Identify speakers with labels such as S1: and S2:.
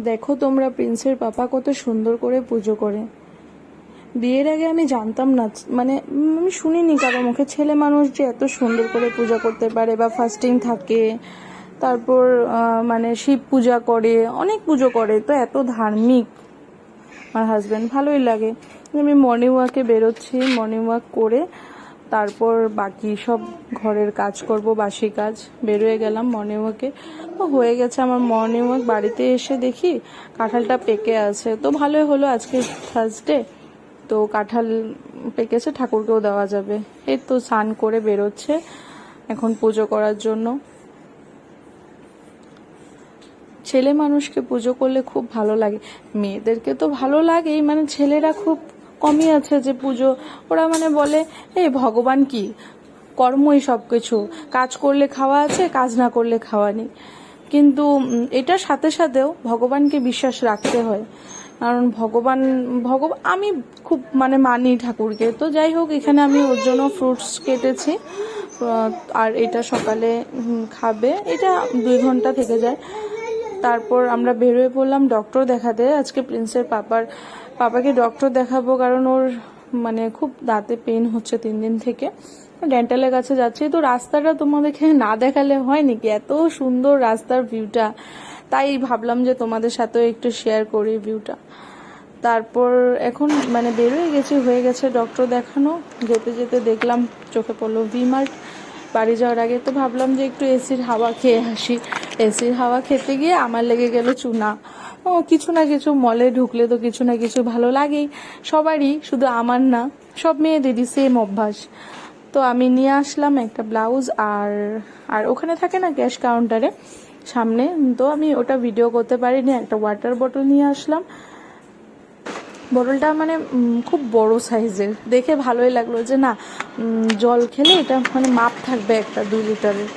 S1: দেখো তোমরা, প্রিন্সের পাপা কত সুন্দর করে পুজো করে। বিয়ের আগে আমি জানতাম না, মানে আমি শুনিনি কারো মুখে ছেলে মানুষ যে এত সুন্দর করে পূজা করতে পারে বা ফাস্টিং থাকে। তারপর মানে শিব পূজা করে, অনেক পুজো করে, তো এত ধার্মিক আমার হাজব্যান্ড। ভালোই লাগে। আমি মর্নিং ওয়াকে বেরোচ্ছি, মর্নিং ওয়াক করে তারপর বাকি সব ঘরের কাজ করব, বাসি কাজ। বেরোয় গেলাম মর্নিং ওয়াকে, তো হয়ে গেছে আমার মর্নিং ওয়াক। বাড়িতে এসে দেখি কাঁঠালটা পেকে আছে, তো ভালোই হলো, আজকে থার্সডে, তো কাঁঠাল পেকেছে, ঠাকুরকেও দেওয়া যাবে। এই তো স্নান করে বেরোচ্ছে এখন পুজো করার জন্য। ছেলে মানুষকে পুজো করলে খুব ভালো লাগে। মেয়েদেরকে তো ভালো লাগেই, মানে ছেলেরা খুব কমই আছে যে পুজো, ওরা মানে বলে এই ভগবান কি, কর্মই সব কিছু, কাজ করলে খাওয়া আছে, কাজ না করলে খাওয়া নেই। কিন্তু এটার সাথে সাথেও ভগবানকে বিশ্বাস রাখতে হয়, কারণ ভগবান আমি খুব মানে মানি ঠাকুরকে। তো যাই হোক, এখানে আমি ওর জন্য ফ্রুটস কেটেছি, আর এটা সকালে খাবে, এটা 2 ঘন্টা থেকে যায়। তারপর আমরা বেরোয় পড়লাম ডক্টর দেখাতে। আজকে প্রিন্সের পাপাকে ডক্টর দেখাবো, কারণ ওর মানে খুব দাঁতে পেন হচ্ছে 3 দিন থেকে। ডেন্টালের কাছে যাচ্ছি। তো রাস্তাটা তোমাদেরকে না দেখালে হয় নাকি, এত সুন্দর রাস্তার ভিউটা, তাই ভাবলাম যে তোমাদের সাথেও একটু শেয়ার করি ভিউটা। তারপর এখন মানে বেরোয় গেছি, হয়ে গেছে ডক্টর দেখানো। যেতে যেতে দেখলাম চোখে পড়লো ভি-মার্ট। বাড়ি যাওয়ার আগে তো ভাবলাম যে একটু এসির হাওয়া খেয়ে আসি। এসির হাওয়া খেতে গিয়ে আমার লেগে গেল চুনা। কিছু না কিছু মলে ঢুকলে তো কিছু না কিছু ভালো লাগেই সবারই, শুধু আমার না, সব মেয়েদেরই সেম অভ্যাস। তো আমি নিয়ে আসলাম একটা ব্লাউজ, আর আর ওখানে থাকে না ক্যাশ কাউন্টারে সামনে, তো আমি ওটা ভিডিও করতে পারিনি, একটা ওয়াটার বোতল নিয়ে আসলাম। বোতলটা মানে খুব বড় সাইজের, দেখে ভালোই লাগলো যে না, জল খেলে এটা মানে মাপ থাকবে একটা 2 লিটারের।